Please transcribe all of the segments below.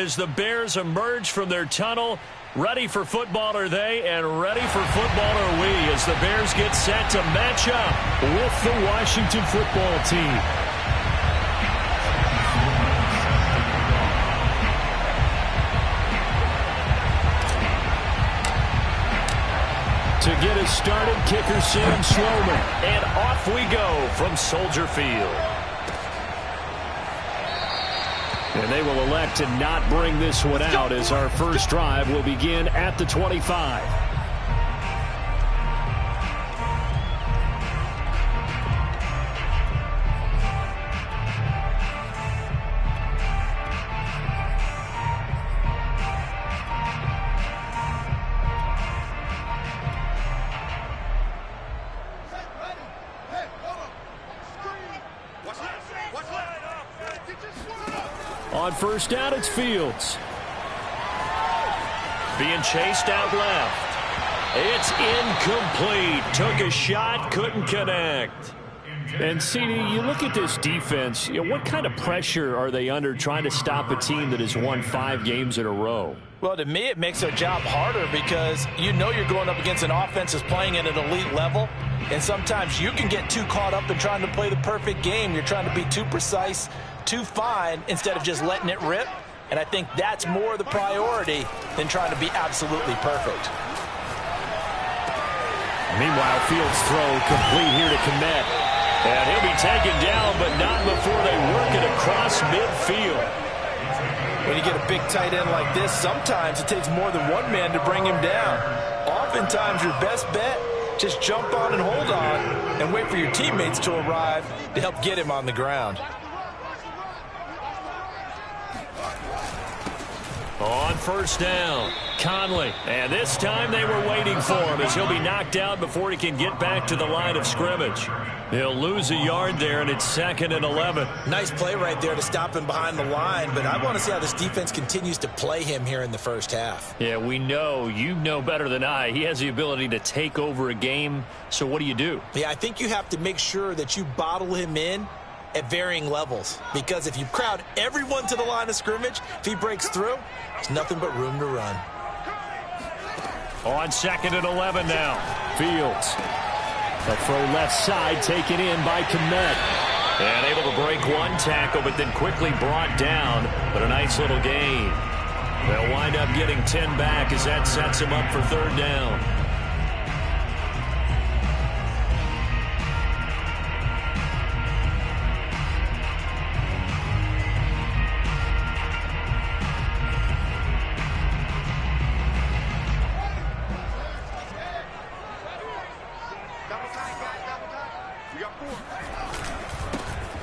as the Bears emerge from their tunnel. Ready for football are they, and ready for football are we as the Bears get set to match up with the Washington football team. To get us started, kicker Sam Sloman. And off we go from Soldier Field. And they will elect to not bring this one out as our first drive will begin at the 25. On first down, it's Fields. Being chased out left. It's incomplete. Took a shot, couldn't connect. And, CD, you look at this defense, what kind of pressure are they under trying to stop a team that has won 5 games in a row? Well, to me, it makes their job harder because you know you're going up against an offense that's playing at an elite level, and sometimes you can get too caught up in trying to play the perfect game. You're trying to be too precise, too fine, instead of just letting it rip. And I think that's more the priority than trying to be absolutely perfect. Meanwhile, Fields' throw complete here to Kmet. And he'll be taken down, but not before they work it across midfield. When you get a big tight end like this, sometimes it takes more than one man to bring him down. Oftentimes, your best bet, just jump on and hold on and wait for your teammates to arrive to help get him on the ground. On first down, Conley. And this time they were waiting for him as he'll be knocked out before he can get back to the line of scrimmage. He'll lose a yard there, and it's 2nd and 11. Nice play right there to stop him behind the line, but I want to see how this defense continues to play him here in the first half. Yeah, we know. You know better than I. He has the ability to take over a game, so what do you do? Yeah, I think you have to make sure that you bottle him in at varying levels, because if you crowd everyone to the line of scrimmage, if he breaks through, there's nothing but room to run. On 2nd and 11 now, Fields. The throw left side taken in by Kmet. And able to break one tackle, but then quickly brought down. But a nice little gain. They'll wind up getting 10 back as that sets him up for 3rd down.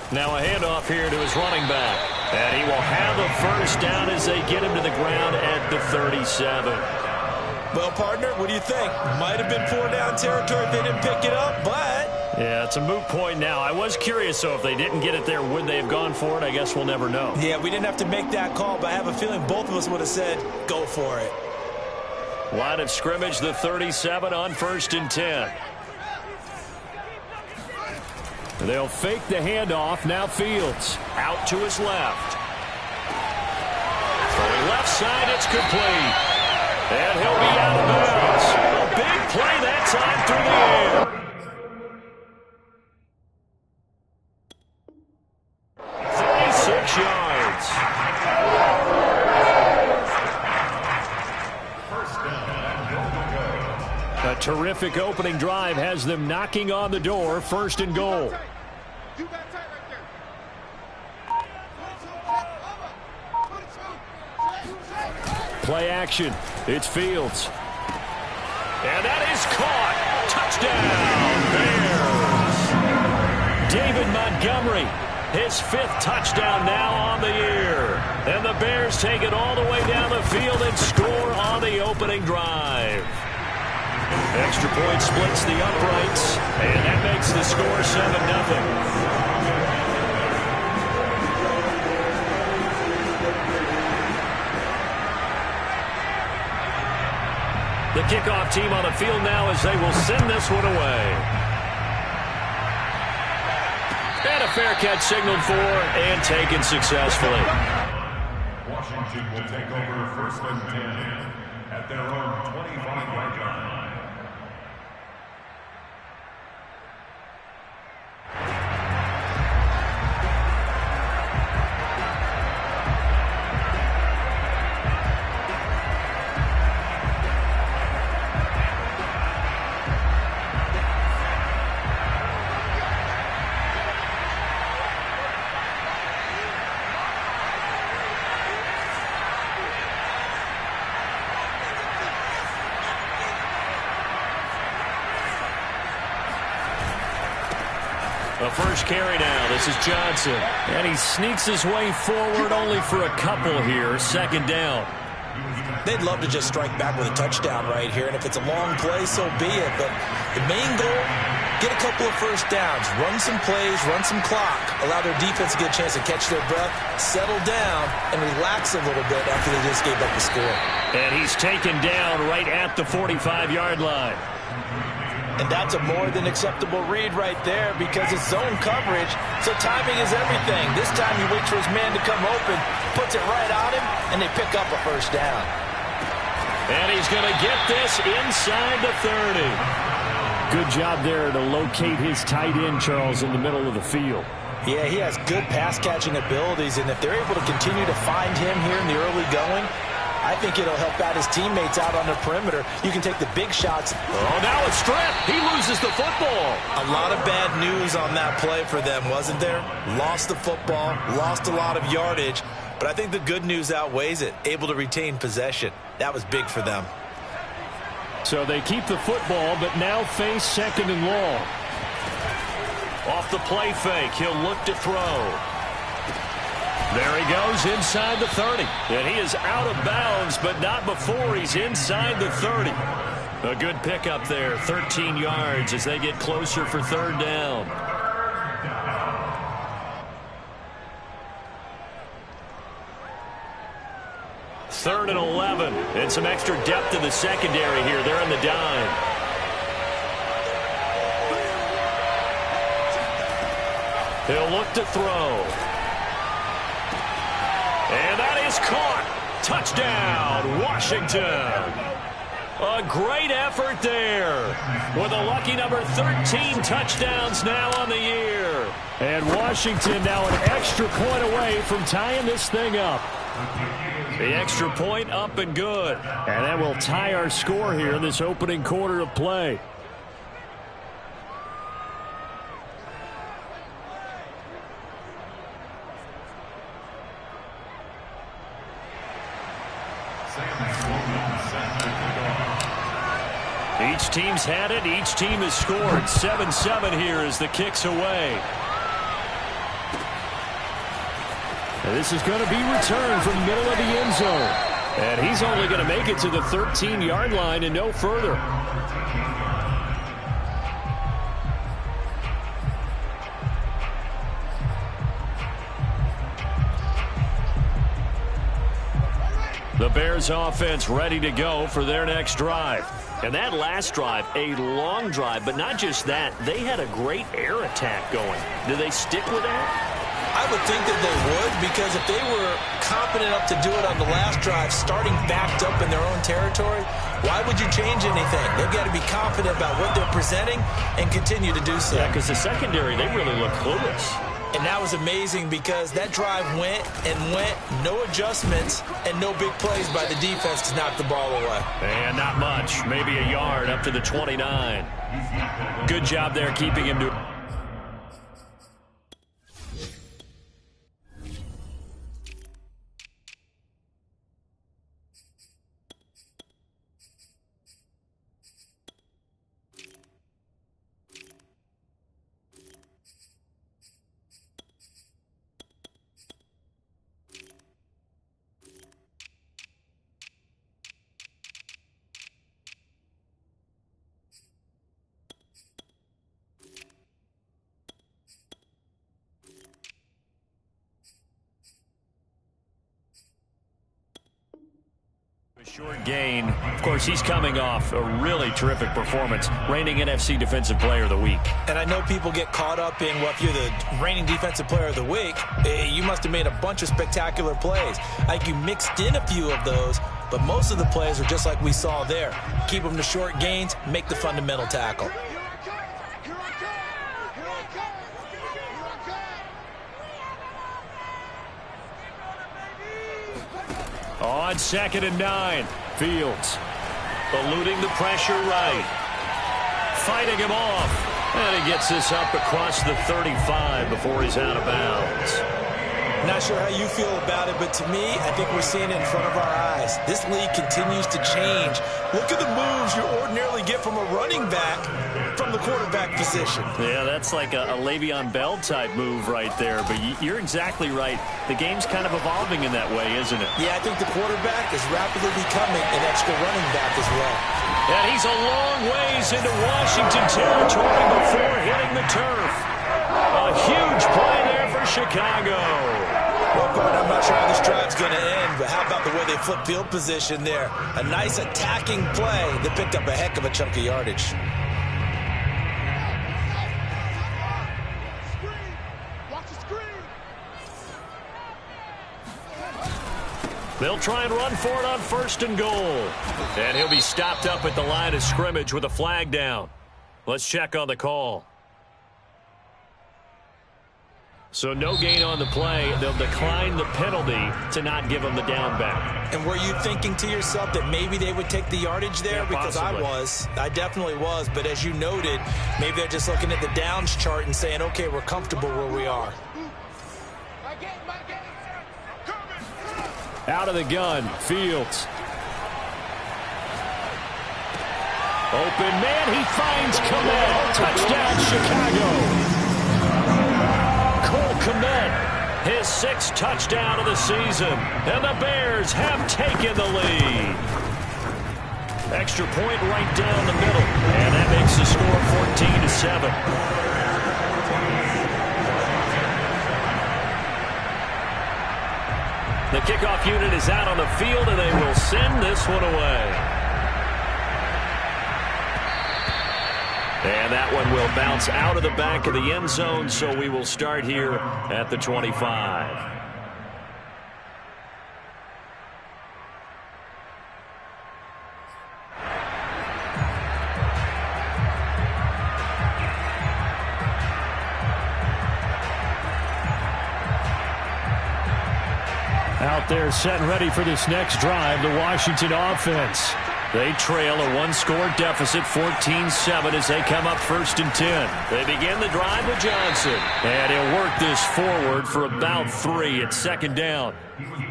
Now a handoff here to his running back. And he will have a first down as they get him to the ground at the 37. Well, partner, what do you think? Might have been 4-down territory if they didn't pick it up, but... Yeah, it's a moot point now. I was curious, so if they didn't get it there, would they have gone for it? I guess we'll never know. Yeah, we didn't have to make that call, but I have a feeling both of us would have said, go for it. Line of scrimmage, the 37 on 1st and 10. They'll fake the handoff. Now Fields out to his left. Throwing left side, it's complete. And he'll be out of bounds. A big play that time through the air. 36 yards. A terrific opening drive has them knocking on the door. 1st and goal. Play action. It's Fields. And that is caught. Touchdown, Bears. David Montgomery, his 5th touchdown now on the year. And the Bears take it all the way down the field and score on the opening drive. Extra point splits the uprights, and that makes the score 7-0. The kickoff team on the field now as they will send this one away. And a fair catch signaled for and taken successfully. will take over first and 10 at their own 25-yard line. The first carry now. This is Johnson. And he sneaks his way forward only for a couple here. Second down. They'd love to just strike back with a touchdown right here. And if it's a long play, so be it. But the main goal, get a couple of first downs. Run some plays, run some clock. Allow their defense to get a chance to catch their breath, settle down, and relax a little bit after they just gave up the score. And he's taken down right at the 45-yard line. And that's a more than acceptable read right there because it's zone coverage, so timing is everything. This time he waits for his man to come open, puts it right on him, and they pick up a first down. And he's going to get this inside the 30. Good job there to locate his tight end, Charles, in the middle of the field. Yeah, he has good pass-catching abilities, and if they're able to continue to find him here in the early going, I think it'll help out his teammates out on the perimeter. You can take the big shots. Oh, now it's stripped. He loses the football. A lot of bad news on that play for them, wasn't there? Lost the football, lost a lot of yardage, but I think the good news outweighs it. Able to retain possession. That was big for them. So they keep the football, but now face second and long. Off the play fake, he'll look to throw. There he goes inside the 30. And he is out of bounds, but not before he's inside the 30. A good pickup there, 13 yards as they get closer for third down. Third and 11. And some extra depth in the secondary here. They're in the dime. He'll look to throw. And that is caught. Touchdown, Washington. A great effort there. With a lucky number 13 touchdowns now on the year. And Washington now an extra point away from tying this thing up. The extra point up and good. And that will tie our score here in this opening quarter of play. Each team's had it. Each team has scored. 7-7 here as the kick's away. And this is going to be returned from the middle of the end zone. And he's only going to make it to the 13-yard line and no further. The Bears offense ready to go for their next drive. And that last drive, a long drive, but not just that. They had a great air attack going. Do they stick with that? I would think that they would, because if they were confident enough to do it on the last drive, starting backed up in their own territory, why would you change anything? They've got to be confident about what they're presenting and continue to do so. Yeah, because the secondary, they really look clueless. And that was amazing because that drive went and went, no adjustments, and no big plays by the defense to knock the ball away. And not much, maybe a yard up to the 29. Good job there keeping him to... Short gain. Of course, he's coming off a really terrific performance, reigning NFC Defensive Player of the Week. And I know people get caught up in, well, if you're the reigning Defensive Player of the Week, you must have made a bunch of spectacular plays. I think you mixed in a few of those, but most of the plays are just like we saw there. Keep them to short gains, make the fundamental tackle. On 2nd and 9, Fields eluding the pressure right. Fighting him off. And he gets this up across the 35 before he's out of bounds. Not sure how you feel about it, but to me, I think we're seeing it in front of our eyes. This league continues to change. Look at the moves you ordinarily get from a running back from the quarterback position. Yeah, that's like a Le'Veon Bell type move right there, but you're exactly right. The game's kind of evolving in that way, isn't it? Yeah, I think the quarterback is rapidly becoming an extra running back as well. And he's a long ways into Washington territory before hitting the turf. A huge play there for Chicago. Well, partner, I'm not sure how this drive's going to end, but how about the way they flip field position there? A nice attacking play that picked up a heck of a chunk of yardage. They'll try and run for it on 1st and goal. And he'll be stopped up at the line of scrimmage with a flag down. Let's check on the call. So no gain on the play. They'll decline the penalty to not give him the down back. And were you thinking to yourself that maybe they would take the yardage there? Yeah, because possibly. I definitely was. But as you noted, maybe they're just looking at the downs chart and saying, okay, we're comfortable where we are. Out of the gun, Fields. Open man, he finds Kmet. Touchdown, Chicago. Cole Kmet, his 6th touchdown of the season. And the Bears have taken the lead. Extra point right down the middle. And that makes the score 14-7. The kickoff unit is out on the field, and they will send this one away. And that one will bounce out of the back of the end zone, so we will start here at the 25. Out there set and ready for this next drive, the Washington offense. They trail a 1-score deficit, 14-7, as they come up 1st and 10. They begin the drive with Johnson. And he'll work this forward for about 3 at 2nd down.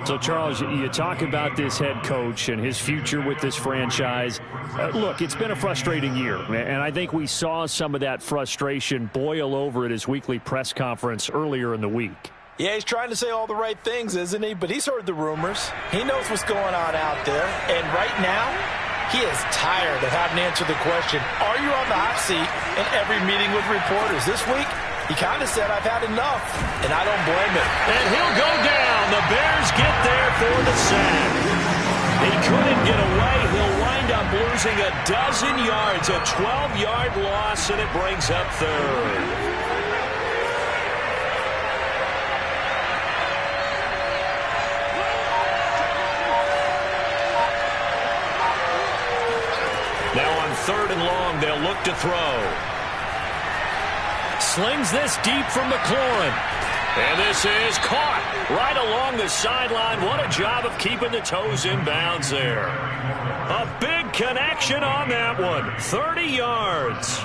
So, Charles, you talk about this head coach and his future with this franchise. Look, it's been a frustrating year, and I think we saw some of that frustration boil over at his weekly press conference earlier in the week. Yeah, he's trying to say all the right things, isn't he? But he's heard the rumors. He knows what's going on out there. And right now, he is tired of having to answer the question, are you on the hot seat in every meeting with reporters? This week, he kind of said, I've had enough, and I don't blame him. And he'll go down. The Bears get there for the sack. He couldn't get away. He'll wind up losing a dozen yards, a 12-yard loss, and it brings up 3rd. Now on 3rd and long, they'll look to throw. Slings this deep from McLaurin. And this is caught right along the sideline. What a job of keeping the toes in bounds there. A big connection on that one. 30 yards.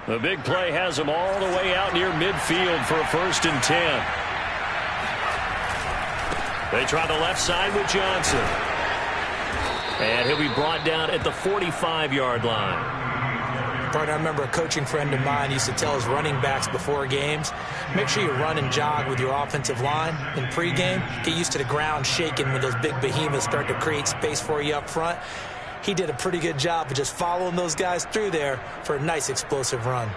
The big play has him all the way out near midfield for a 1st and 10. They try the left side with Johnson. And he'll be brought down at the 45-yard line. Bart, I remember a coaching friend of mine used to tell his running backs before games, make sure you run and jog with your offensive line in pregame. Get used to the ground shaking when those big behemoths start to create space for you up front. He did a pretty good job of just following those guys through there for a nice explosive run.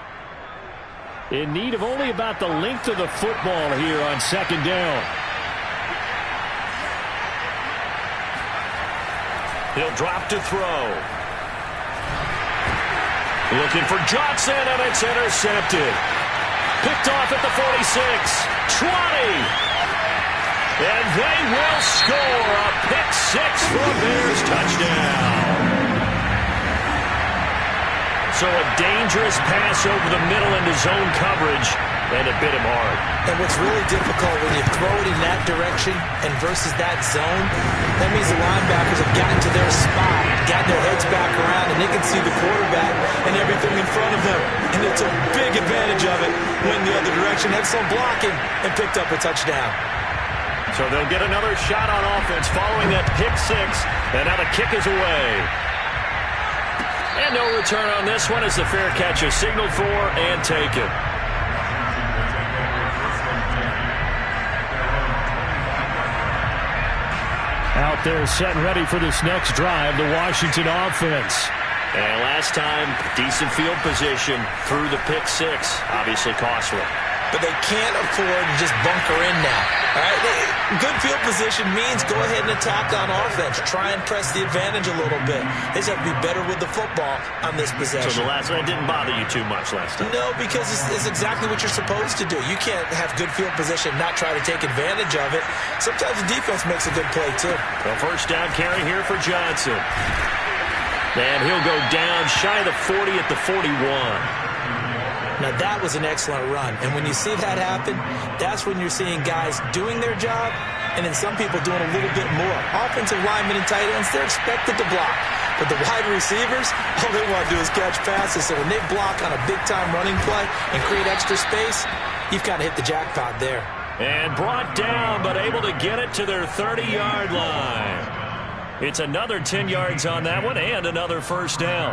In need of only about the length of the football here on 2nd down. He'll drop to throw. Looking for Johnson, and it's intercepted. Picked off at the 46. 20. And they will score a pick six for a Bears touchdown. So a dangerous pass over the middle into zone coverage, and it bit him hard. And what's really difficult when you throw it in that direction and versus that zone, that means the linebackers have gotten to their spot, gotten their heads back around, and they can see the quarterback and everything in front of them. And it's a big advantage of it when the other direction. Excellent blocking and picked up a touchdown. So they'll get another shot on offense following that pick six, and now the kick is away. And no return on this one as the fair catch is signaled for and taken. Out there set and ready for this next drive, the Washington offense. And last time, decent field position through the pick six. Obviously costly. But they can't afford to just bunker in now. All right? Good field position means go ahead and attack on offense. Try and press the advantage a little bit. They just have to be better with the football on this possession. So the last one didn't bother you too much last time? No, because it's exactly what you're supposed to do. You can't have good field position and not try to take advantage of it. Sometimes the defense makes a good play, too. The first down carry here for Johnson. And he'll go down shy of the 40 at the 41. Now, that was an excellent run. And when you see that happen, that's when you're seeing guys doing their job and then some people doing a little bit more. Offensive linemen and tight ends, they're expected to block. But the wide receivers, all they want to do is catch passes. So when they block on a big-time running play and create extra space, you've kind of hit the jackpot there. And brought down, but able to get it to their 30-yard line. It's another 10 yards on that one and another first down.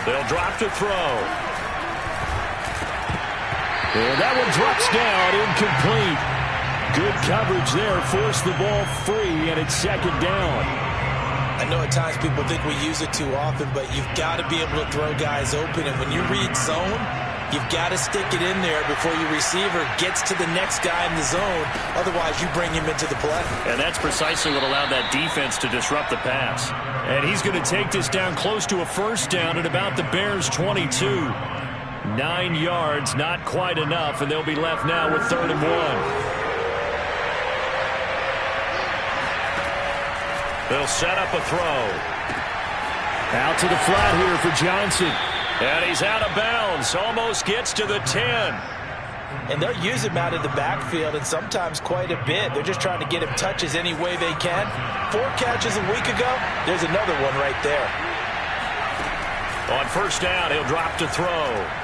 They'll drop to throw. And that one drops down, incomplete. Good coverage there, forced the ball free, and it's second down. I know at times people think we use it too often, but you've got to be able to throw guys open. And when you read zone, you've got to stick it in there before your receiver gets to the next guy in the zone. Otherwise, you bring him into the play. And that's precisely what allowed that defense to disrupt the pass. And he's going to take this down close to a first down at about the Bears' 22. 9 yards, not quite enough, and they'll be left now with 3rd and 1. They'll set up a throw. Out to the flat here for Johnson. And he's out of bounds. Almost gets to the 10. And they'll use him out of the backfield, and sometimes quite a bit. They're just trying to get him touches any way they can. 4 catches a week ago. There's another one right there. On first down, he'll drop to throw.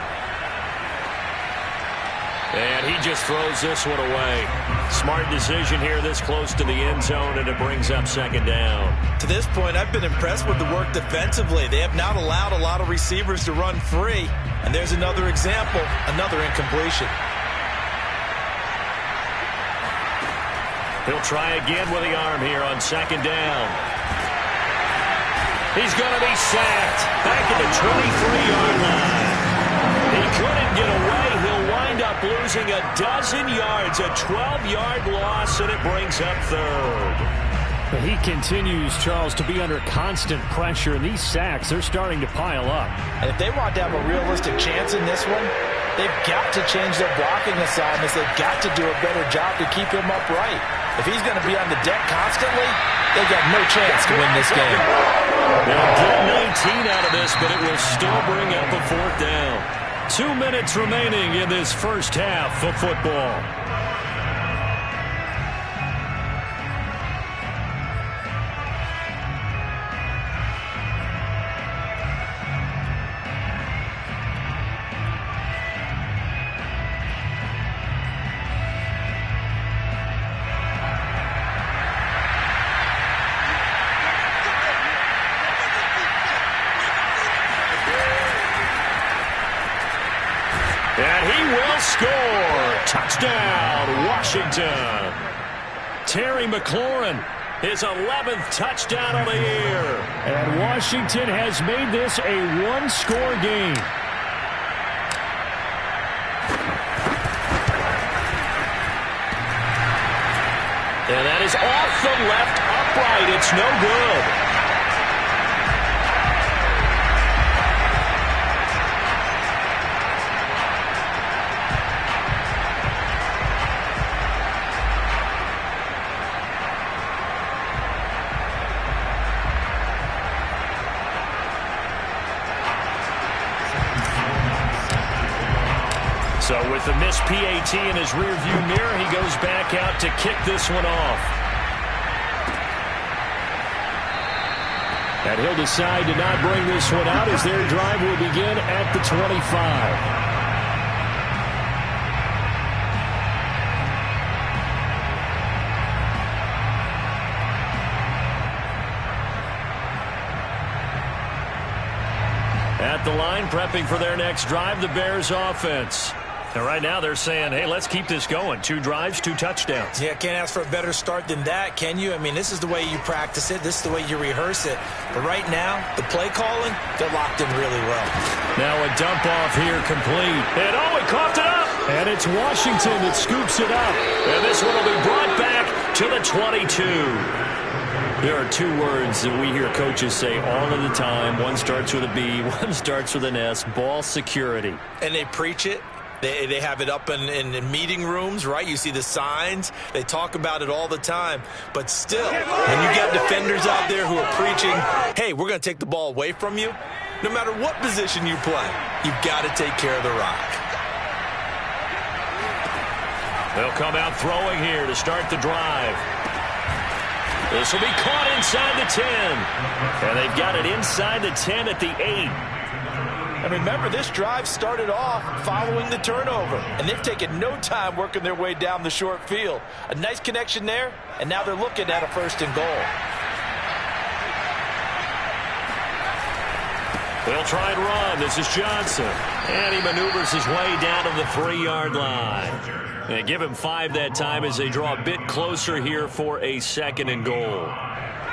And he just throws this one away. Smart decision here this close to the end zone, and it brings up second down. To this point, I've been impressed with the work defensively. They have not allowed a lot of receivers to run free. And there's another example, another incompletion. He'll try again with the arm here on second down. He's going to be sacked back at the 23-yard line. He couldn't get away. He'll wind up losing a dozen yards, a 12-yard loss, and it brings up 3rd. He continues, Charles, to be under constant pressure, and these sacks, they're starting to pile up. And if they want to have a realistic chance in this one, they've got to change their blocking assignments. They've got to do a better job to keep him upright. If he's going to be on the deck constantly, they've got no chance to win this game. They'll get 19 out of this, but it will still bring up a 4th down. 2 minutes remaining in this first half of football. And he will score. Touchdown, Washington. Terry McLaurin, his 11th touchdown of the year. And Washington has made this a one-score game. And that is off the left upright. It's no good. So with the missed PAT in his rearview mirror, he goes back out to kick this one off. And he'll decide to not bring this one out as their drive will begin at the 25. At the line, prepping for their next drive, the Bears offense. And right now they're saying, hey, let's keep this going. 2 drives, 2 touchdowns. Yeah, can't ask for a better start than that, can you? I mean, this is the way you practice it. This is the way you rehearse it. But right now, the play calling, they're locked in really well. Now a dump off here complete. And he coughed it up. And it's Washington that scoops it up. And this one will be brought back to the 22. There are 2 words that we hear coaches say all of the time. One starts with a B, one starts with an S. Ball security. And they preach it. They have it up in meeting rooms, right? You see the signs. They talk about it all the time. But still, when you got defenders out there who are preaching, hey, we're going to take the ball away from you, no matter what position you play, you've got to take care of the rock. They'll come out throwing here to start the drive. This will be caught inside the 10. And they've got it inside the 10 at the 8. And remember, this drive started off following the turnover. And they've taken no time working their way down the short field. A nice connection there, and now they're looking at a 1st and goal. They'll try and run. This is Johnson. And he maneuvers his way down to the 3-yard line. And give him 5 that time as they draw a bit closer here for a 2nd and goal.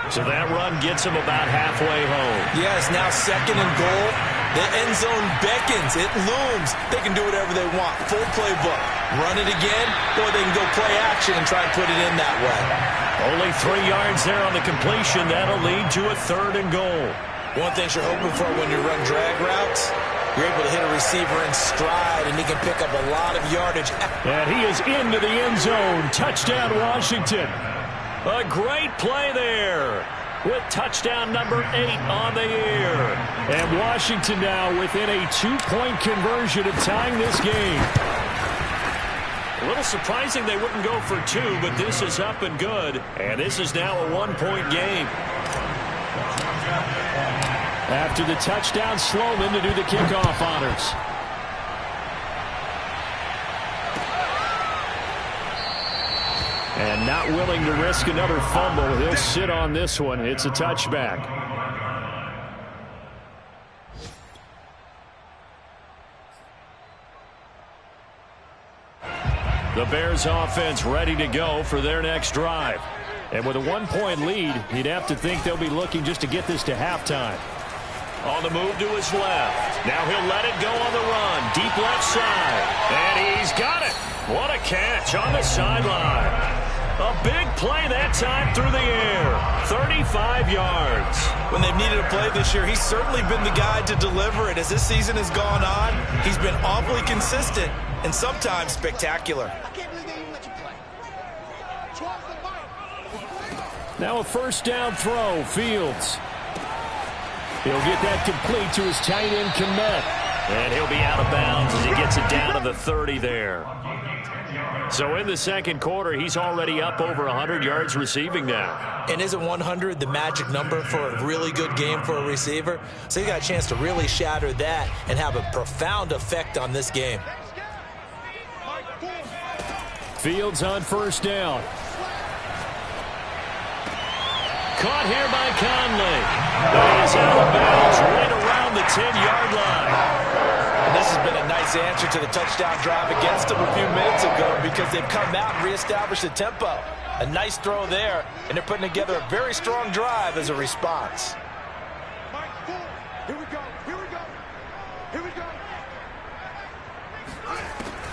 So that run gets him about halfway home. Yes, now 2nd and goal. The end zone beckons. It looms. They can do whatever they want. Full playbook. Run it again, or they can go play action and try and put it in that way. Only 3 yards there on the completion. That'll lead to a 3rd and goal. One thing you're hoping for when you run drag routes, you're able to hit a receiver in stride, and he can pick up a lot of yardage. And he is into the end zone. Touchdown, Washington. A great play there with touchdown number 8 on the year. And Washington now within a 2-point conversion of tying this game. A little surprising they wouldn't go for 2, but this is up and good. And this is now a 1-point game. After the touchdown, Sloman to do the kickoff honors. And not willing to risk another fumble. He'll sit on this one. It's a touchback. The Bears offense ready to go for their next drive. And with a 1-point lead, you'd have to think they'll be looking just to get this to halftime. On the move to his left. Now he'll let it go on the run. Deep left side. And he's got it. What a catch on the sideline. A big play that time through the air. 35 yards. When they've needed a play this year, he's certainly been the guy to deliver it. As this season has gone on, he's been awfully consistent and sometimes spectacular. Now a 1st down throw. Fields. He'll get that complete to his tight end, Kmet. And he'll be out of bounds as he gets it down to the 30 there. So in the 2nd quarter, he's already up over 100 yards receiving now. And isn't 100 the magic number for a really good game for a receiver? So he got a chance to really shatter that and have a profound effect on this game. Fields on 1st down. Caught here by Conley. He's out of bounds right around the 10-yard line. And this has been a nice answer to the touchdown drive against them a few minutes ago because they've come out and reestablished the tempo. A nice throw there, and they're putting together a very strong drive as a response. Here we go. Here we go. Here we go.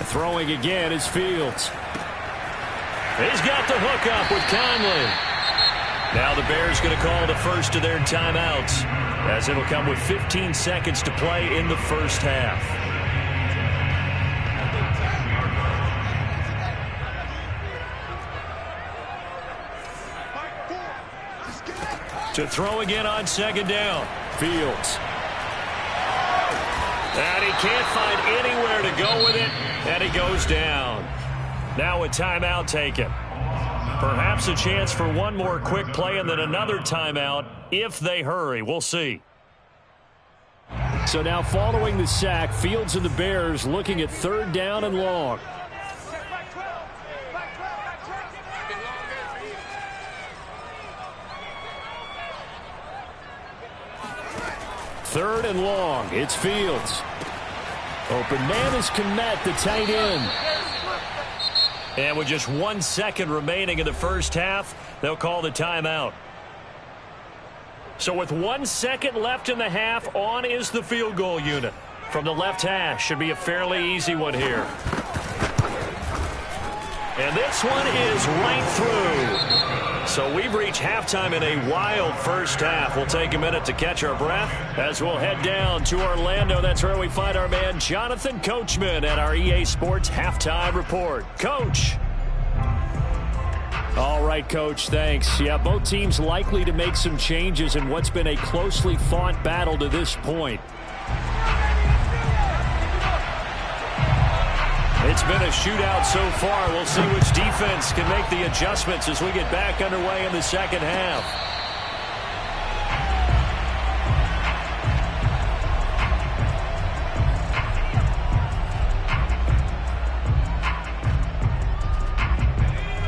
Throwing again is Fields. He's got the hook up with Conley. Now the Bears going to call the first of their timeouts, as it'll come with 15 seconds to play in the first half. To throw again on second down, Fields. And he can't find anywhere to go with it, and he goes down. Now a timeout taken. Perhaps a chance for one more quick play and then another timeout if they hurry. We'll see. So now following the sack, Fields and the Bears looking at third down and long. Third and long. It's Fields. Open man is Kmet, the tight end. And with just 1 second remaining in the first half, they'll call the timeout. So with 1 second left in the half, on is the field goal unit. From the left hash, should be a fairly easy one here. And this one is right through. So we've reached halftime in a wild first half. We'll take a minute to catch our breath as we'll head down to Orlando. That's where we find our man Jonathan Coachman at our EA Sports Halftime Report. Coach. All right, Coach, thanks. Yeah, both teams likely to make some changes in what's been a closely fought battle to this point. It's been a shootout so far. We'll see which defense can make the adjustments as we get back underway in the second half.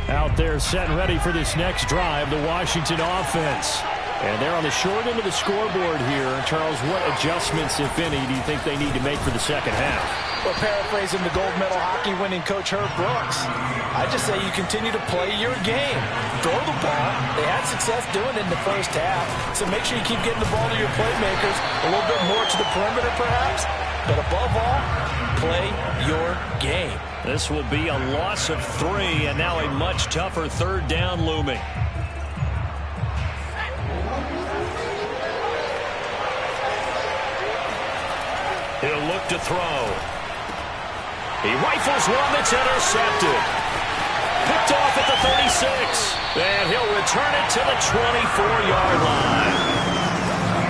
Out there set and ready for this next drive, the Washington offense. And they're on the short end of the scoreboard here. Charles, what adjustments, if any, do you think they need to make for the second half? Well, paraphrasing the gold medal hockey winning coach Herb Brooks, I just say you continue to play your game. Throw the ball. They had success doing it in the first half, so make sure you keep getting the ball to your playmakers, a little bit more to the perimeter perhaps, but above all, play your game. This will be a loss of 3, and now a much tougher third down looming. He'll look to throw. He rifles one that's intercepted. Picked off at the 36. And he'll return it to the 24-yard line.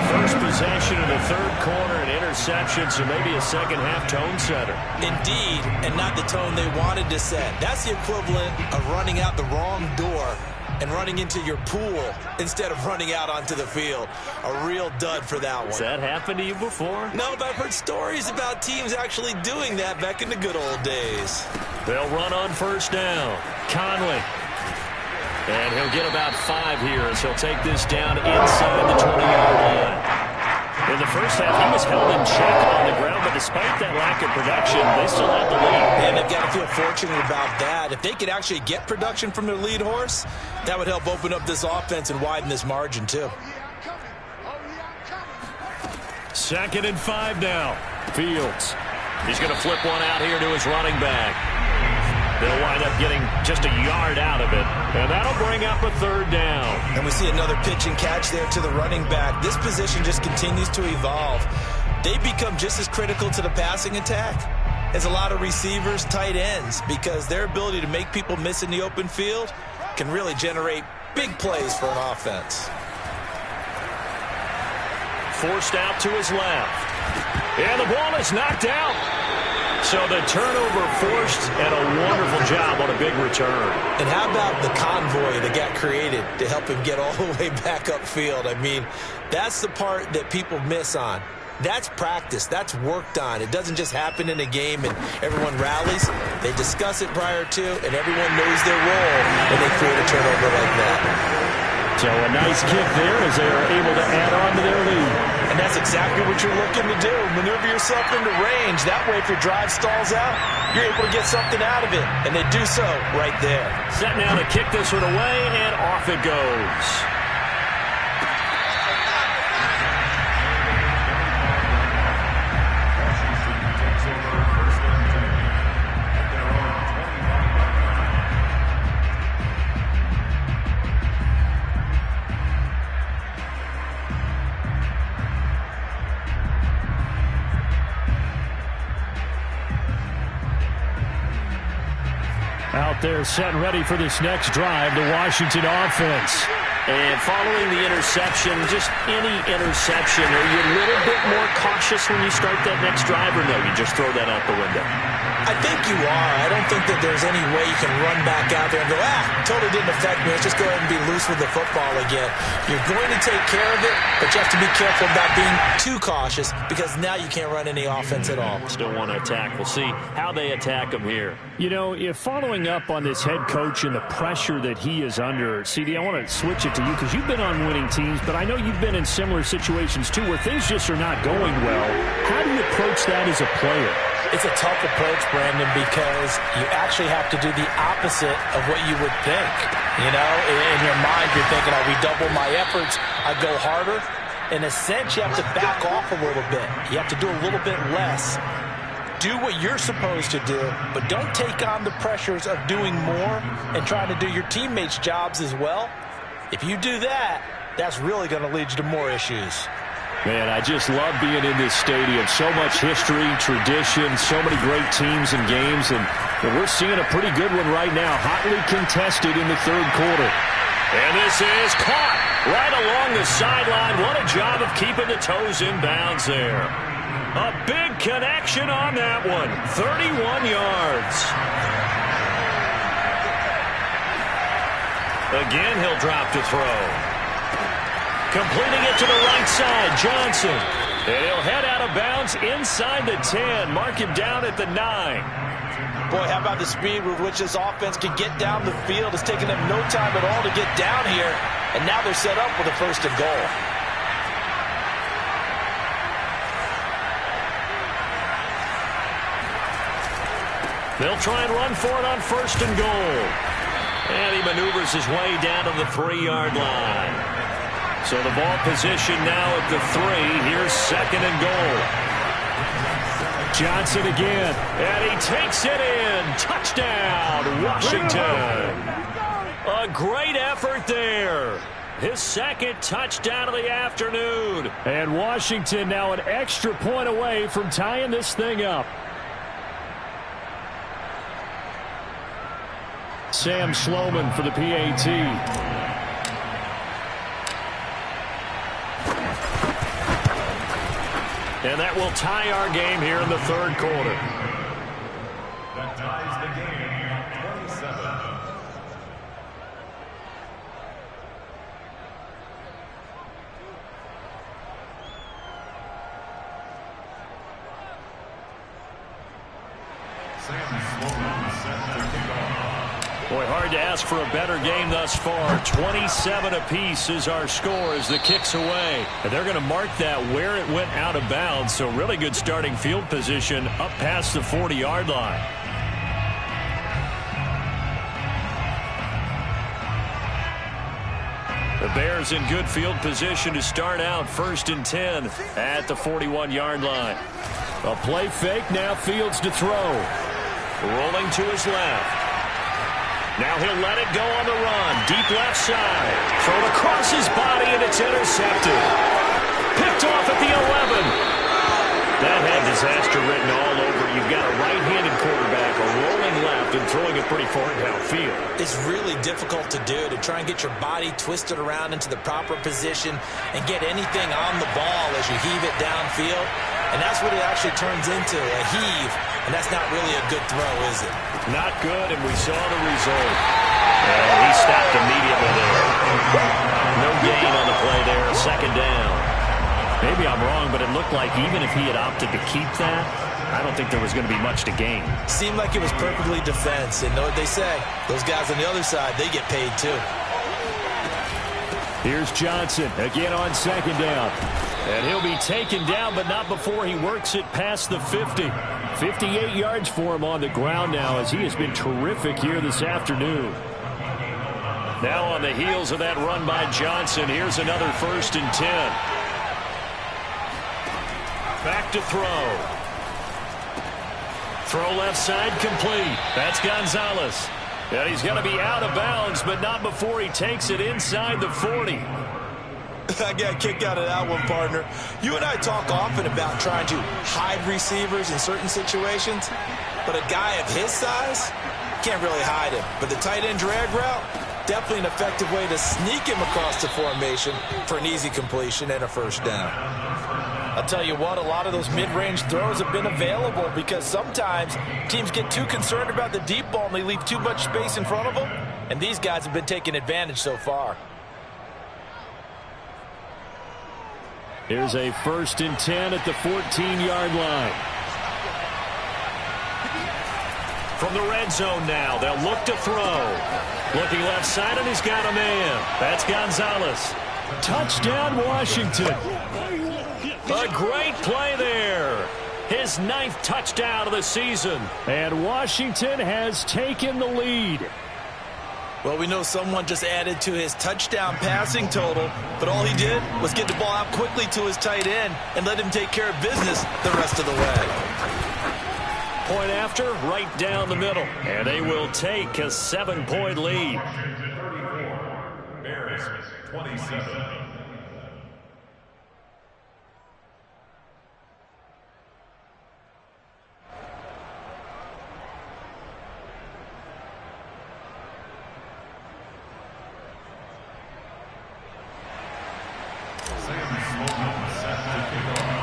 First possession of the third quarter, an interception, so maybe a second-half tone setter. Indeed, and not the tone they wanted to set. That's the equivalent of running out the wrong door and running into your pool instead of running out onto the field. A real dud for that one. Has that happened to you before? No, but I've heard stories about teams actually doing that back in the good old days. They'll run on first down. Conley. And he'll get about 5 here as he'll take this down inside the 20-yard line. In the first half, he was held in check on the ground, but despite that lack of production, they still had the lead. And they've got to feel fortunate about that. If they could actually get production from their lead horse, that would help open up this offense and widen this margin, too. 2nd and 5 now. Fields. He's going to flip one out here to his running back. They'll wind up getting just a yard out of it, and that'll bring up a third down. And we see another pitch and catch there to the running back. This position just continues to evolve. They become just as critical to the passing attack as a lot of receivers, tight ends, because their ability to make people miss in the open field can really generate big plays for an offense. Forced out to his left. And the ball is knocked out. So the turnover forced, and a wonderful job on a big return. And how about the convoy that got created to help him get all the way back upfield? I mean, that's the part that people miss on. That's practice. That's worked on. It doesn't just happen in a game and everyone rallies. They discuss it prior to, and everyone knows their role when they create a turnover like that. So a nice kick there as they are able to add on to their lead. And that's exactly what you're looking to do. Maneuver yourself into range. That way, if your drive stalls out, you're able to get something out of it. And they do so right there. Set now to kick this one away, and off it goes. Out there set and ready for this next drive, the Washington offense. And following the interception, just any interception, are you a little bit more cautious when you start that next drive, or no, you just throw that out the window? I think you are. I don't think that there's any way you can run back out there and go, totally didn't affect me. Let's just go ahead and be loose with the football again. You're going to take care of it, but you have to be careful about being too cautious because now you can't run any offense at all. Still want to attack. We'll see how they attack him here. You know, if following up on this head coach and the pressure that he is under, CD, I want to switch it to you because you've been on winning teams, but I know you've been in similar situations too where things just are not going well. How do you approach that as a player? It's a tough approach, Brandon, because you actually have to do the opposite of what you would think. You know, in your mind, you're thinking, I redouble my efforts, I go harder. In a sense, you have to back off a little bit. You have to do a little bit less. Do what you're supposed to do, but don't take on the pressures of doing more and trying to do your teammates' jobs as well. If you do that, that's really going to lead you to more issues. Man, I just love being in this stadium. So much history, tradition, so many great teams and games, and we're seeing a pretty good one right now, hotly contested in the third quarter. And this is caught right along the sideline. What a job of keeping the toes in bounds there. A big connection on that one, 31 yards. Again, he'll drop to throw. Completing it to the right side, Johnson. And he'll head out of bounds inside the 10. Mark him down at the 9. Boy, how about the speed with which this offense can get down the field? It's taken them no time at all to get down here. And now they're set up with a first and goal. They'll try and run for it on first and goal. And he maneuvers his way down to the 3-yard line. So the ball position now at the 3. Here's second and goal. Johnson again. And he takes it in. Touchdown, Washington. A great effort there. His second touchdown of the afternoon. And Washington now an extra point away from tying this thing up. Sam Sloman for the PAT. And that will tie our game here in the third quarter. That ties the game at 27. Sam Sloman set to kick off. Boy, hard to ask for a better game thus far. 27 apiece is our score as the kick's away. And they're going to mark that where it went out of bounds. So really good starting field position up past the 40-yard line. The Bears in good field position to start out first and 10 at the 41-yard line. A play fake, now Fields to throw. Rolling to his left. Now he'll let it go on the run. Deep left side. Thrown across his body, and it's intercepted. Picked off at the 11. That had disaster written all over. You've got a right-handed quarterback, a rolling left, and throwing it pretty far downfield. It's really difficult to do, to try and get your body twisted around into the proper position and get anything on the ball as you heave it downfield. And that's what it actually turns into, a heave. And that's not really a good throw, is it? Not good, and we saw the result. And he stopped immediately there. No gain on the play there, second down. Maybe I'm wrong, but it looked like even if he had opted to keep that, I don't think there was going to be much to gain. Seemed like it was perfectly defense. And know what they say? Those guys on the other side, they get paid too. Here's Johnson again on second down. And he'll be taken down, but not before he works it past the 50. 58 yards for him on the ground now, as he has been terrific here this afternoon. Now on the heels of that run by Johnson, here's another 1st and 10. Back to throw. Throw left side complete. That's Gonzalez. And he's going to be out of bounds, but not before he takes it inside the 40. I got a kick out of that one, partner. You and I talk often about trying to hide receivers in certain situations, but a guy of his size can't really hide him. But the tight end drag route, definitely an effective way to sneak him across the formation for an easy completion and a 1st down. I'll tell you what, a lot of those mid-range throws have been available because sometimes teams get too concerned about the deep ball and they leave too much space in front of them, and these guys have been taking advantage so far. Here's a 1st and 10 at the 14-yard line. From the red zone now, they'll look to throw. Looking left side, and he's got a man. That's Gonzalez. Touchdown, Washington. A great play there. His 9th touchdown of the season. And Washington has taken the lead. Well, we know someone just added to his touchdown passing total, but all he did was get the ball out quickly to his tight end and let him take care of business the rest of the way. Point after, right down the middle. And they will take a 7-point lead. Bears 27.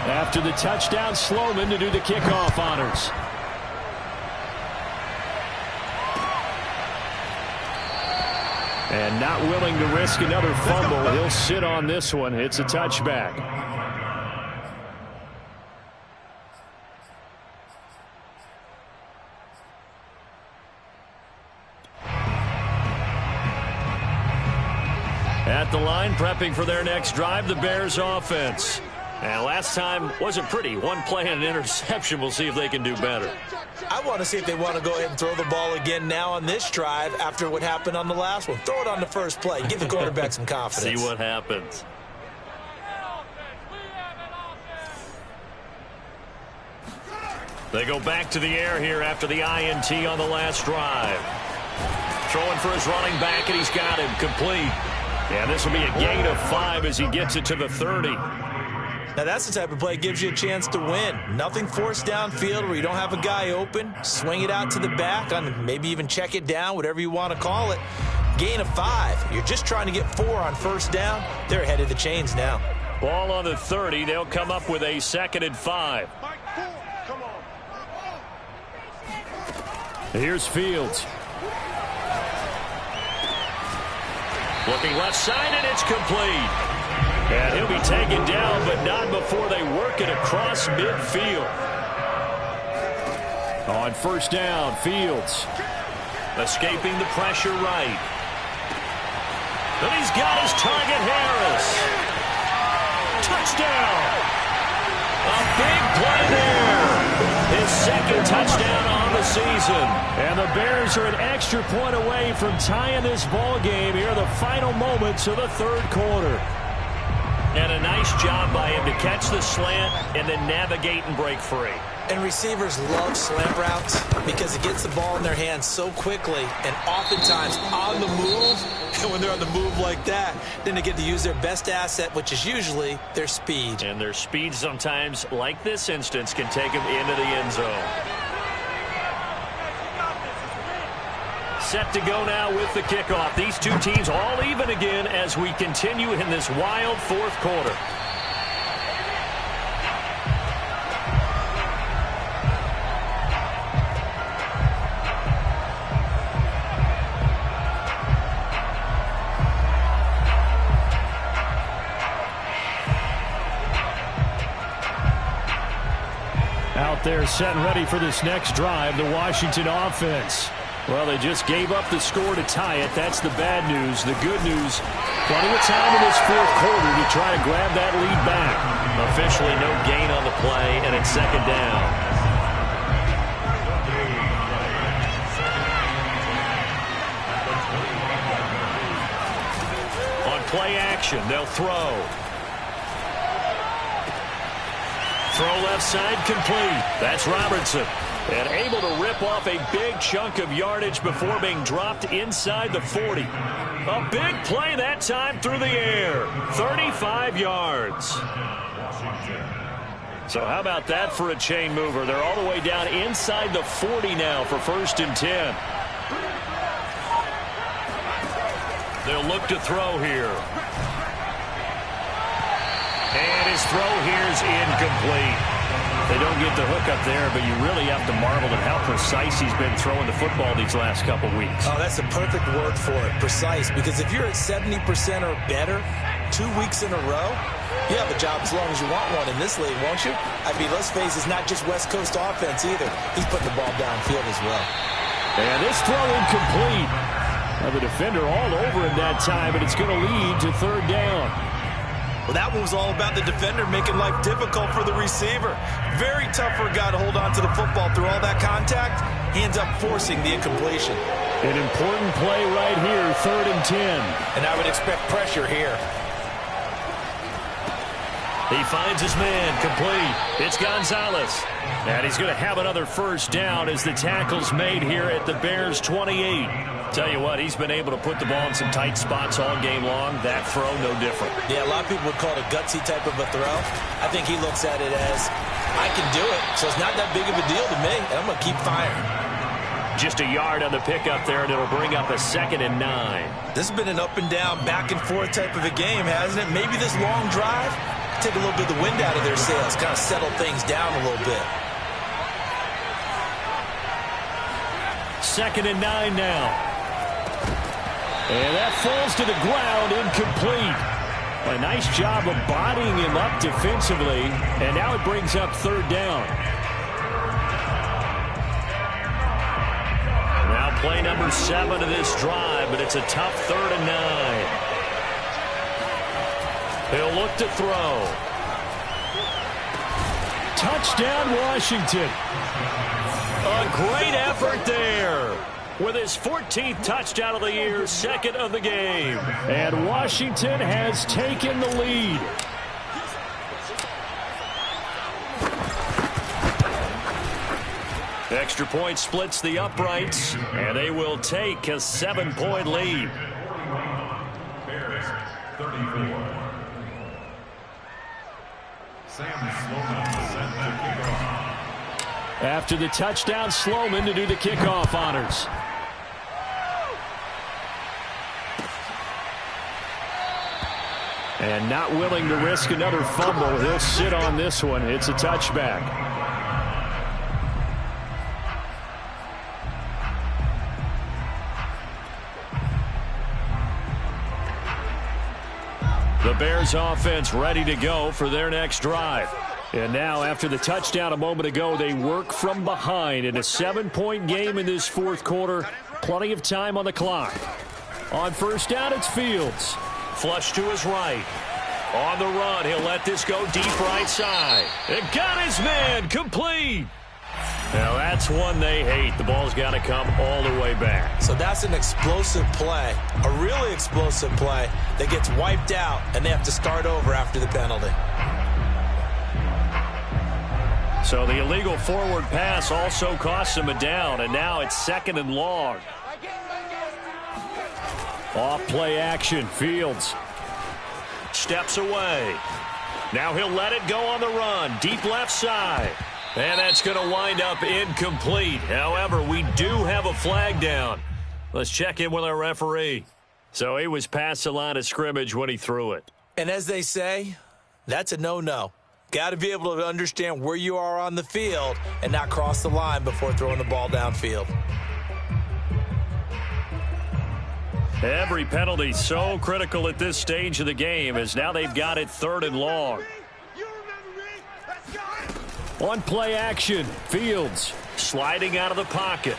After the touchdown, Sloman to do the kickoff honors. And not willing to risk another fumble. He'll sit on this one. It's a touchback. At the line, prepping for their next drive, the Bears offense. And last time wasn't pretty. One play and an interception. We'll see if they can do better. I want to see if they want to go ahead and throw the ball again now on this drive after what happened on the last one. Throw it on the first play. Give the quarterback some confidence. See what happens. They go back to the air here after the INT on the last drive. Throwing for his running back, and he's got him complete. And this will be a gain of 5 as he gets it to the 30. Now, that's the type of play that gives you a chance to win. Nothing forced downfield where you don't have a guy open. Swing it out to the back, on maybe even check it down, whatever you want to call it. Gain of 5. You're just trying to get 4 on 1st down. They're ahead of the chains now. Ball on the 30. They'll come up with a 2nd and 5. Here's Fields. Looking left side, and it's complete. And he'll be taken down, but not before they work it across midfield. On 1st down, Fields. Escaping the pressure right. And he's got his target, Harris. Touchdown. A big play there. His 2nd touchdown on the season. And the Bears are an extra point away from tying this ball game here in the final moments of the 3rd quarter. And a nice job by him to catch the slant and then navigate and break free. And receivers love slant routes because it gets the ball in their hands so quickly and oftentimes on the move. And when they're on the move like that, then they get to use their best asset, which is usually their speed. And their speed sometimes, like this instance, can take them into the end zone. Set to go now with the kickoff. These two teams all even again as we continue in this wild 4th quarter. Out there set and ready for this next drive, the Washington offense. Well, they just gave up the score to tie it. That's the bad news. The good news, plenty of time in this fourth quarter to try to grab that lead back. Officially no gain on the play, and it's second down. On play action, they'll throw. Throw left side complete. That's Robertson. And able to rip off a big chunk of yardage before being dropped inside the 40. A big play that time through the air. 35 yards. So how about that for a chain mover? They're all the way down inside the 40 now for 1st and 10. They'll look to throw here. And his throw here is incomplete. They don't get the hook up there, but you really have to marvel at how precise he's been throwing the football these last couple weeks. Oh, that's a perfect word for it, precise, because if you're at 70% or better 2 weeks in a row, you have a job as long as you want one in this league, won't you? I mean, let's face it, it's not just West Coast offense either. He's putting the ball downfield as well. And this throw incomplete. Now the defender all over him that time, but it's going to lead to 3rd down. Well, that one was all about the defender making life difficult for the receiver. Very tough for a guy to hold on to the football through all that contact. He ends up forcing the incompletion. An important play right here, 3rd and 10. And I would expect pressure here. He finds his man, complete. It's Gonzalez. And he's going to have another 1st down as the tackle's made here at the Bears' 28. Tell you what, he's been able to put the ball in some tight spots all game long. That throw, no different. Yeah, a lot of people would call it a gutsy type of a throw. I think he looks at it as, I can do it, so it's not that big of a deal to me, and I'm going to keep firing. Just a yard on the pickup there, and it'll bring up a 2nd and 9. This has been an up and down, back and forth type of a game, hasn't it? Maybe this long drive, take a little bit of the wind out of their sails, kind of settle things down a little bit. 2nd and 9 now. And that falls to the ground, incomplete. A nice job of bodying him up defensively, and now it brings up 3rd down. Now play number 7 of this drive, but it's a tough 3rd and 9. He'll look to throw. Touchdown, Washington. A great effort there. With his 14th touchdown of the year, 2nd of the game. And Washington has taken the lead. Extra point splits the uprights, and they will take a 7-point lead. Bears 34. Sam Sloman sent to kickoff. After the touchdown, Sloman to do the kickoff honors. And not willing to risk another fumble. He'll sit on this one. It's a touchback. The Bears offense ready to go for their next drive. And now, after the touchdown a moment ago, they work from behind in a 7-point game in this fourth quarter. Plenty of time on the clock. On 1st down, it's Fields. Flush to his right. On the run, he'll let this go deep right side. And got his man, complete. Now that's one they hate. The ball's got to come all the way back. So that's an explosive play, a really explosive play that gets wiped out, and they have to start over after the penalty. So the illegal forward pass also costs him a down, and now it's 2nd and long. Off play action, Fields. Steps away. Now he'll let it go on the run. Deep left side. And that's going to wind up incomplete. However, we do have a flag down. Let's check in with our referee. So he was past the line of scrimmage when he threw it. And as they say, that's a no-no. Got to be able to understand where you are on the field and not cross the line before throwing the ball downfield. Every penalty so critical at this stage of the game as now they've got it 3rd and long. On play action, Fields. Sliding out of the pocket.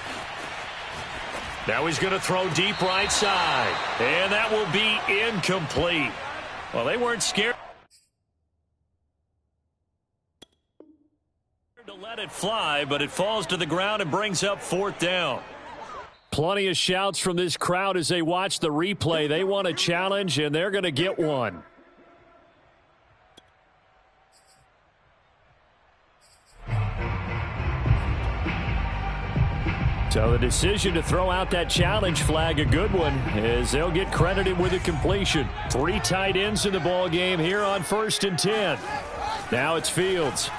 Now he's going to throw deep right side. And that will be incomplete. Well, they weren't scared to let it fly, but it falls to the ground and brings up 4th down. Plenty of shouts from this crowd as they watch the replay. They want a challenge, and they're going to get one. So the decision to throw out that challenge flag, a good one, as they'll get credited with a completion. 3 tight ends in the ball game here on 1st and 10. Now it's Fields.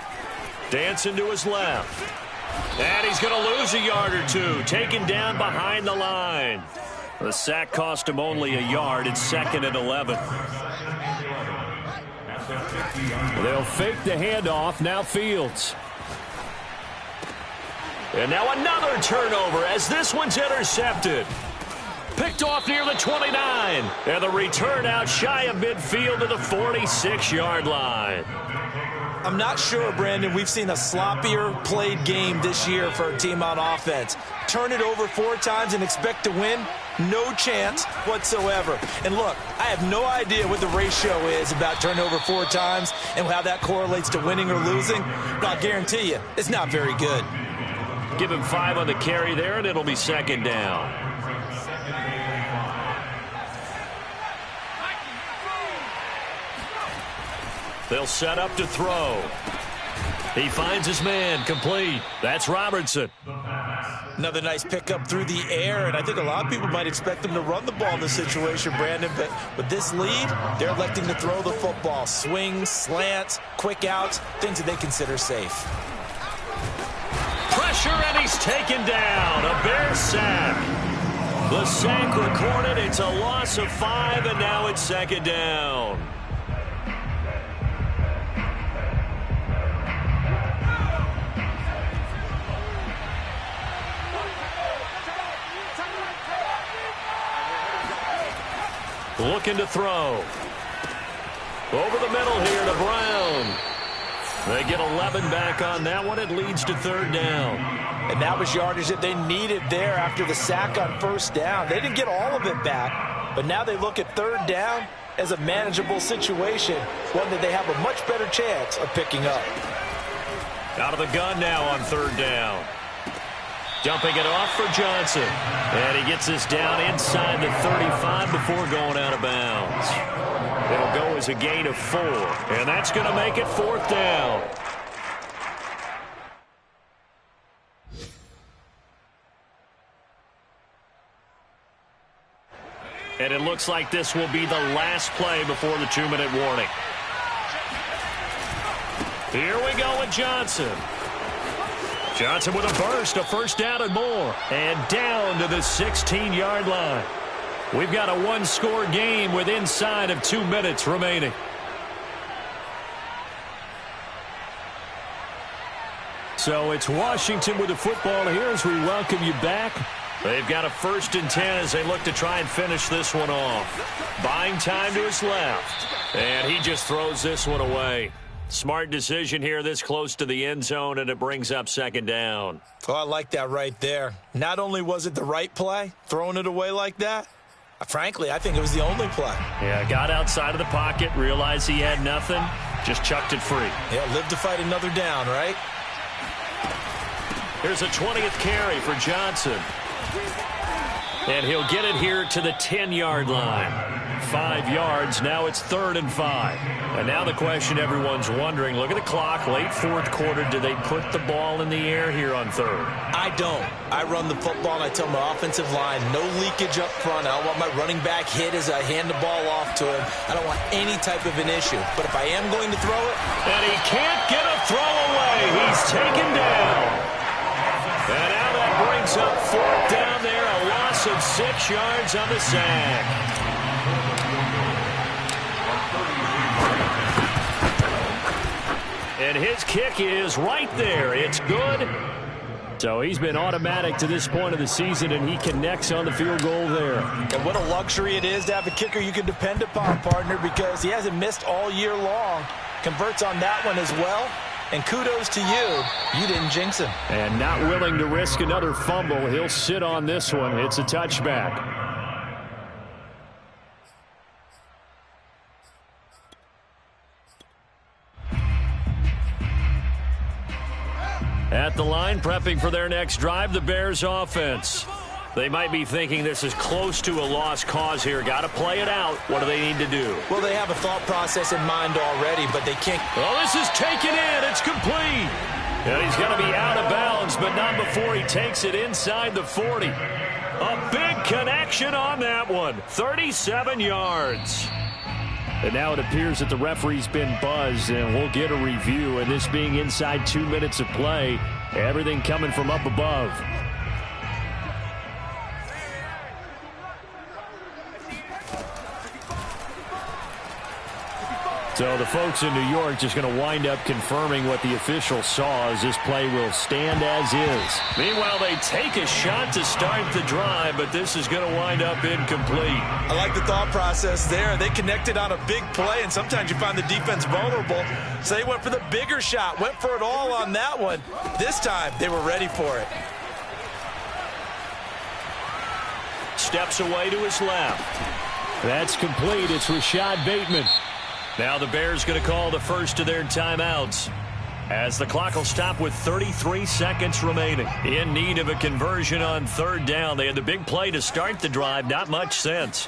Dancing to his left. And he's going to lose a yard or 2. Taken down behind the line. The sack cost him only a yard. It's 2nd and 11. They'll fake the handoff. Now Fields. And now another turnover as this one's intercepted. Picked off near the 29. And the return out shy of midfield to the 46-yard line. I'm not sure, Brandon, we've seen a sloppier played game this year for a team on offense. Turn it over 4 times and expect to win? No chance whatsoever. And look, I have no idea what the ratio is about turning over 4 times and how that correlates to winning or losing, but I'll guarantee you, it's not very good. Give him 5 on the carry there, and it'll be 2nd down. They'll set up to throw. He finds his man, complete. That's Robertson. Another nice pickup through the air, and I think a lot of people might expect them to run the ball in this situation, Brandon, but with this lead, they're electing to throw the football. Swings, slants, quick outs, things that they consider safe. Pressure, and he's taken down. A Bear sack. The sack recorded. It's a loss of 5, and now it's 2nd down. Looking to throw. Over the middle here to Brown. They get 11 back on that one. It leads to 3rd down. And that was yardage that they needed there after the sack on 1st down. They didn't get all of it back, but now they look at 3rd down as a manageable situation, one that they have a much better chance of picking up. Out of the gun now on 3rd down. Dumping it off for Johnson. And he gets this down inside the 35 before going out of bounds. It'll go as a gain of 4. And that's going to make it 4th down. And it looks like this will be the last play before the 2-minute warning. Here we go with Johnson. Johnson with a burst, a 1st down and more. And down to the 16-yard line. We've got a 1-score game with inside of 2 minutes remaining. So it's Washington with the football here as we welcome you back. They've got a 1st and 10 as they look to try and finish this one off. Buying time to his left. And he just throws this one away. Smart decision here this close to the end zone, and it brings up 2nd down. Oh, I like that right there. Not only was it the right play, throwing it away like that, frankly, I think it was the only play. Yeah, got outside of the pocket, realized he had nothing, just chucked it free. Yeah, live to fight another down, right? Here's a 20th carry for Johnson. And he'll get it here to the 10-yard line. 5 yards. Now it's 3rd and 5. And now the question everyone's wondering, look at the clock, late 4th quarter. Do they put the ball in the air here on 3rd? I don't. I run the football, and I tell my offensive line, no leakage up front. I don't want my running back hit as I hand the ball off to him. I don't want any type of an issue. But if I am going to throw it... And he can't get a throw away. He's taken down. And now that brings up 4th down there. A loss of 6 yards on the sack. And his kick is right there. It's good. So he's been automatic to this point of the season, and he connects on the field goal there. And what a luxury it is to have a kicker you can depend upon, partner, because he hasn't missed all year long. Converts on that one as well. And kudos to you. You didn't jinx him. And not willing to risk another fumble. He'll sit on this one. It's a touchback. At the line, prepping for their next drive, the Bears offense. They might be thinking this is close to a lost cause here. Got to play it out. What do they need to do? Well, they have a thought process in mind already, but they can't. Oh, this is taken in. It's complete. And he's going to be out of bounds, but not before he takes it inside the 40. A big connection on that one. 37 yards. And now it appears that the referee's been buzzed, and we'll get a review. And this being inside 2 minutes of play, everything coming from up above. So the folks in New York just going to wind up confirming what the official saw, as this play will stand as is. Meanwhile, they take a shot to start the drive, but this is going to wind up incomplete. I like the thought process there. They connected on a big play, and sometimes you find the defense vulnerable. So they went for the bigger shot, went for it all on that one. This time, they were ready for it. Steps away to his left. That's complete. It's Rashad Bateman. Now the Bears going to call the first of their timeouts, as the clock will stop with 33 seconds remaining. In need of a conversion on third down. They had the big play to start the drive. Not much sense.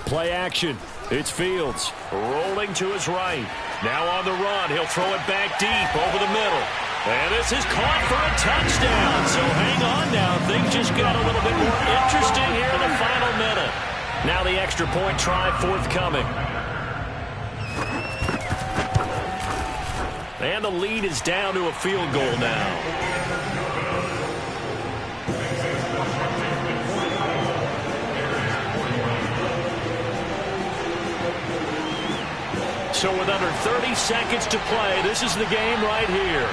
Play action. It's Fields. Rolling to his right. Now on the run. He'll throw it back deep over the middle. And this is caught for a touchdown. So hang on now. Things just got a little bit more interesting here in the final minute. Now the extra point try forthcoming. And the lead is down to a field goal now. So with under 30 seconds to play, this is the game right here.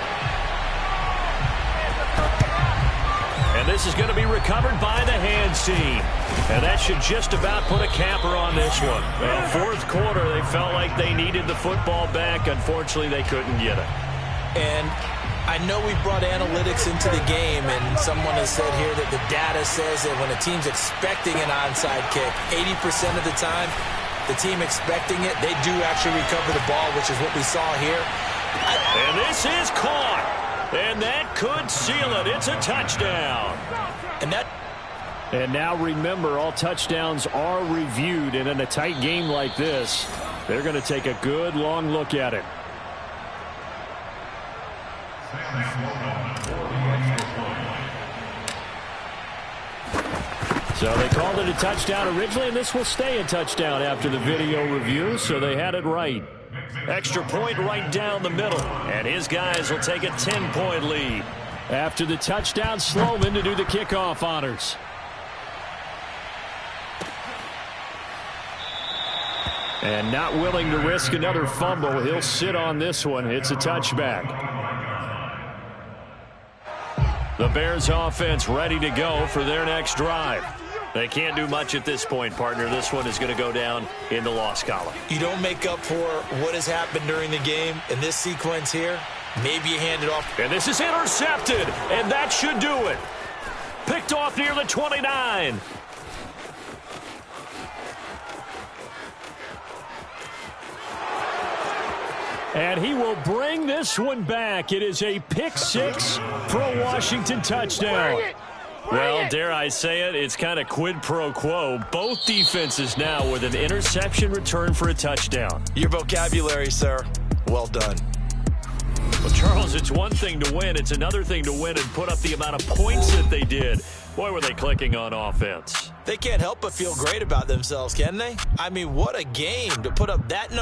And this is going to be recovered by the hands team. And that should just about put a capper on this one. Well, fourth quarter, they felt like they needed the football back. Unfortunately, they couldn't get it. And I know we brought analytics into the game, and someone has said here that the data says that when a team's expecting an onside kick, 80% of the time, the team expecting it, they do actually recover the ball, which is what we saw here. And this is caught. And that could seal it. It's a touchdown. And now remember, all touchdowns are reviewed, and in a tight game like this, they're going to take a good long look at it. So they called it a touchdown originally, and this will stay a touchdown after the video review, so they had it right. Extra point right down the middle, and his guys will take a 10-point lead. After the touchdown, Sloman to do the kickoff honors. And not willing to risk another fumble, he'll sit on this one. It's a touchback. The Bears offense ready to go for their next drive. They can't do much at this point, partner. This one is going to go down in the loss column. You don't make up for what has happened during the game in this sequence here. Maybe you hand it off. And this is intercepted, and that should do it. Picked off near the 29. And he will bring this one back. It is a pick six for a Washington touchdown. Well, dare I say it, it's kind of quid pro quo. Both defenses now with an interception return for a touchdown. Your vocabulary, sir. Well done. Well, Charles, it's one thing to win. It's another thing to win and put up the amount of points that they did. Boy, were they clicking on offense. They can't help but feel great about themselves, can they? I mean, what a game to put up that number.